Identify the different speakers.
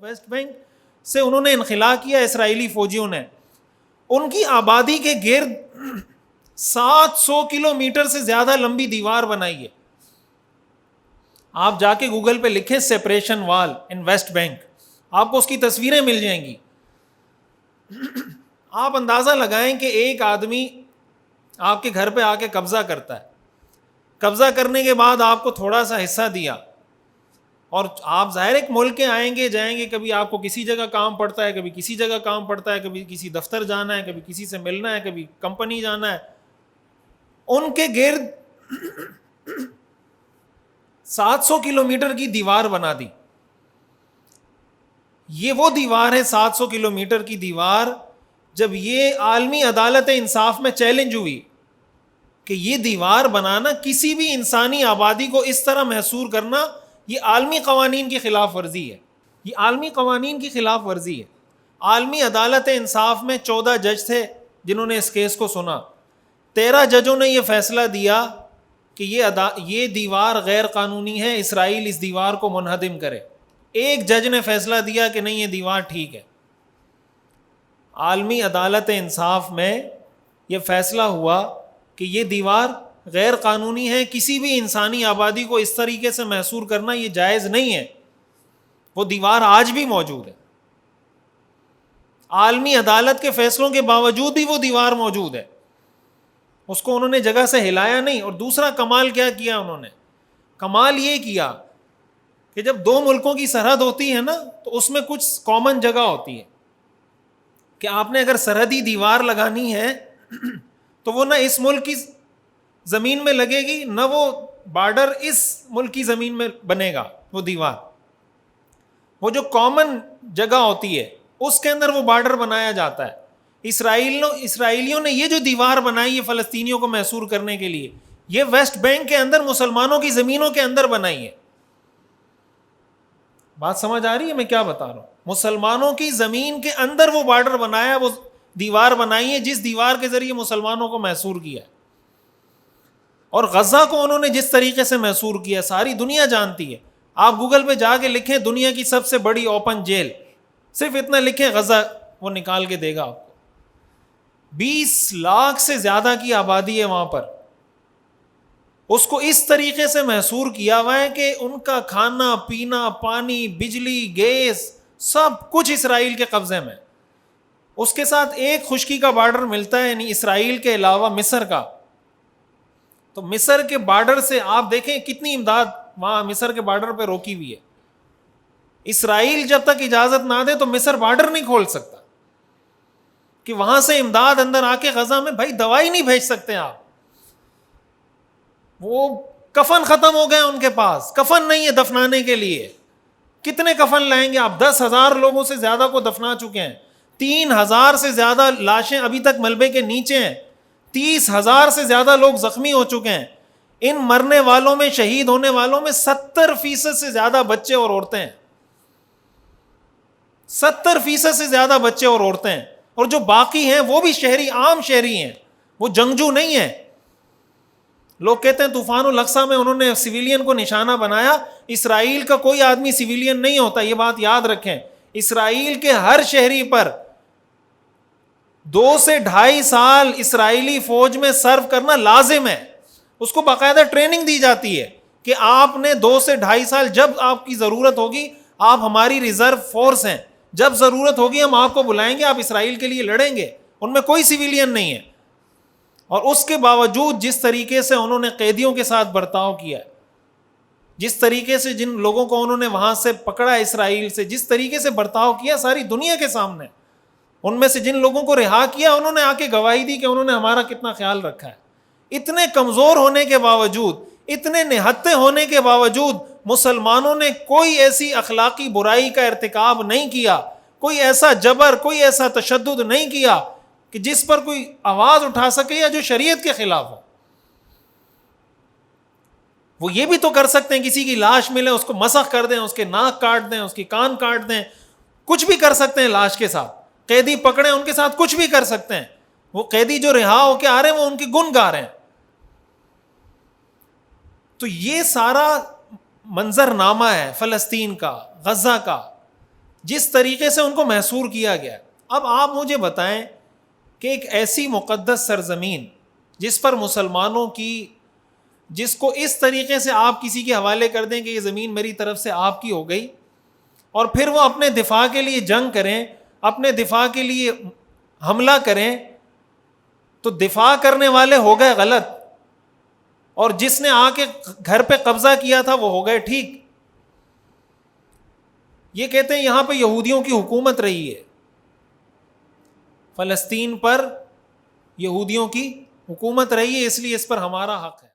Speaker 1: Waste bank سے انہوں نے انخلا کیا اسرائیلی فوجیوں نے. ان کی آبادی کے گرد 700 کلومیٹر سے زیادہ لمبی دیوار بنائی ہے. آپ جا کے گوگل پہ لکھیں سیپریشن وال ان ویسٹ بینک, آپ کو اس کی تصویریں مل جائیں گی. آپ اندازہ لگائیں کہ ایک آدمی آپ کے گھر پہ آ کے قبضہ کرتا ہے, قبضہ کرنے کے بعد آپ کو تھوڑا سا حصہ دیا, اور آپ ظاہر ایک ملک کے آئیں گے جائیں گے, کبھی آپ کو کسی جگہ کام پڑتا ہے, کبھی کسی جگہ کام پڑتا ہے, کبھی کسی دفتر جانا ہے, کبھی کسی سے ملنا ہے, کبھی کمپنی جانا ہے. ان کے گرد 700 کلومیٹر کی دیوار بنا دی. یہ وہ دیوار ہے 700 کلومیٹر کی دیوار, جب یہ عالمی عدالت انصاف میں چیلنج ہوئی کہ یہ دیوار بنانا, کسی بھی انسانی آبادی کو اس طرح محصور کرنا, یہ عالمی قوانین کی خلاف ورزی ہے. یہ عالمی قوانین کی خلاف ورزی ہے. عالمی عدالت انصاف میں 14 جج تھے جنہوں نے اس کیس کو سنا. 13 ججوں نے یہ فیصلہ دیا کہ یہ دیوار غیر قانونی ہے, اسرائیل اس دیوار کو منہدم کرے. ایک جج نے فیصلہ دیا کہ نہیں, یہ دیوار ٹھیک ہے. عالمی عدالت انصاف میں یہ فیصلہ ہوا کہ یہ دیوار غیر قانونی ہے, کسی بھی انسانی آبادی کو اس طریقے سے محصور کرنا یہ جائز نہیں ہے. وہ دیوار آج بھی موجود ہے. عالمی عدالت کے فیصلوں کے باوجود بھی وہ دیوار موجود ہے, اس کو انہوں نے جگہ سے ہلایا نہیں. اور دوسرا کمال کیا کیا انہوں نے؟ کمال یہ کیا کہ جب دو ملکوں کی سرحد ہوتی ہے نا, تو اس میں کچھ کامن جگہ ہوتی ہے کہ آپ نے اگر سرحدی دیوار لگانی ہے تو وہ نہ اس ملک کی زمین میں لگے گی, نہ وہ بارڈر اس ملک کی زمین میں بنے گا. وہ دیوار, وہ جو کامن جگہ ہوتی ہے اس کے اندر وہ بارڈر بنایا جاتا ہے. اسرائیلیوں نے یہ جو دیوار بنائی ہے فلسطینیوں کو محصور کرنے کے لیے, یہ ویسٹ بینک کے اندر مسلمانوں کی زمینوں کے اندر بنائی ہے. بات سمجھ آ رہی ہے میں کیا بتا رہا ہوں؟ مسلمانوں کی زمین کے اندر وہ بارڈر بنایا, وہ دیوار بنائی ہے جس دیوار کے ذریعے مسلمانوں کو محصور کیا. اور غزہ کو انہوں نے جس طریقے سے محصور کیا ساری دنیا جانتی ہے. آپ گوگل پہ جا کے لکھیں دنیا کی سب سے بڑی اوپن جیل, صرف اتنا لکھیں غزہ, وہ نکال کے دے گا آپ کو. 20 لاکھ سے زیادہ کی آبادی ہے وہاں پر. اس کو اس طریقے سے محصور کیا ہوا ہے کہ ان کا کھانا پینا, پانی, بجلی, گیس سب کچھ اسرائیل کے قبضے میں. اس کے ساتھ ایک خشکی کا بارڈر ملتا ہے, یعنی اسرائیل کے علاوہ مصر کا. تو مصر کے بارڈر سے آپ دیکھیں کتنی امداد وہاں مصر کے بارڈر پہ روکی ہوئی ہے. اسرائیل جب تک اجازت نہ دے تو مصر بارڈر نہیں کھول سکتا کہ وہاں سے امداد اندر آ کے غزہ میں. بھائی دوائی نہیں بھیج سکتے آپ, وہ کفن ختم ہو گئے ان کے پاس, کفن نہیں ہے دفنانے کے لیے. کتنے کفن لائیں گے آپ؟ 10,000 لوگوں سے زیادہ کو دفنا چکے ہیں. 3,000 سے زیادہ لاشیں ابھی تک ملبے کے نیچے ہیں. 30,000 سے زیادہ لوگ زخمی ہو چکے ہیں. ان مرنے والوں میں, شہید ہونے والوں میں 70% سے زیادہ بچے اور عورتیں ہیں. 70% سے زیادہ بچے اور عورتیں ہیں. اور جو باقی ہیں وہ بھی شہری, عام شہری ہیں, وہ جنگجو نہیں ہیں. لوگ کہتے ہیں طوفان الاقصی میں انہوں نے سویلین کو نشانہ بنایا. اسرائیل کا کوئی آدمی سویلین نہیں ہوتا, یہ بات یاد رکھیں. اسرائیل کے ہر شہری پر 2 سے 2.5 سال اسرائیلی فوج میں سرو کرنا لازم ہے. اس کو باقاعدہ ٹریننگ دی جاتی ہے کہ آپ نے 2 سے 2.5 سال, جب آپ کی ضرورت ہوگی آپ ہماری ریزرو فورس ہیں, جب ضرورت ہوگی ہم آپ کو بلائیں گے, آپ اسرائیل کے لیے لڑیں گے. ان میں کوئی سویلین نہیں ہے. اور اس کے باوجود جس طریقے سے انہوں نے قیدیوں کے ساتھ برتاؤ کیا, جس طریقے سے جن لوگوں کو انہوں نے وہاں سے پکڑا اسرائیل سے, جس طریقے سے برتاؤ کیا ساری دنیا کے سامنے, ان میں سے جن لوگوں کو رہا کیا انہوں نے آ کے گواہی دی کہ انہوں نے ہمارا کتنا خیال رکھا ہے. اتنے کمزور ہونے کے باوجود, اتنے نہتے ہونے کے باوجود مسلمانوں نے کوئی ایسی اخلاقی برائی کا ارتکاب نہیں کیا, کوئی ایسا جبر, کوئی ایسا تشدد نہیں کیا کہ جس پر کوئی آواز اٹھا سکے یا جو شریعت کے خلاف ہو. وہ یہ بھی تو کر سکتے ہیں, کسی کی لاش ملے اس کو مسخ کر دیں, اس کے ناک کاٹ دیں, اس کی کان کاٹ دیں, کچھ بھی کر سکتے ہیں لاش کے ساتھ. قیدی پکڑے ان کے ساتھ کچھ بھی کر سکتے ہیں. وہ قیدی جو رہا ہو کے آ رہے ہیں وہ ان کی گن گا رہے ہیں. تو یہ سارا منظر نامہ ہے فلسطین کا, غزہ کا. جس طریقے سے ان کو محصور کیا گیا. اب آپ مجھے بتائیں کہ ایک ایسی مقدس سرزمین جس پر مسلمانوں کی، جس کو اس طریقے سے آپ کسی کے حوالے کر دیں کہ یہ زمین میری طرف سے آپ کی ہو گئی، اور پھر وہ اپنے دفاع کے لیے جنگ کریں، اپنے دفاع کے لیے حملہ کریں، تو دفاع کرنے والے ہو گئے غلط، اور جس نے آ کے گھر پہ قبضہ کیا تھا وہ ہو گئے ٹھیک. یہ کہتے ہیں یہاں پہ یہودیوں کی حکومت رہی ہے، فلسطین پر یہودیوں کی حکومت رہی ہے، اس لیے اس پر ہمارا حق ہے.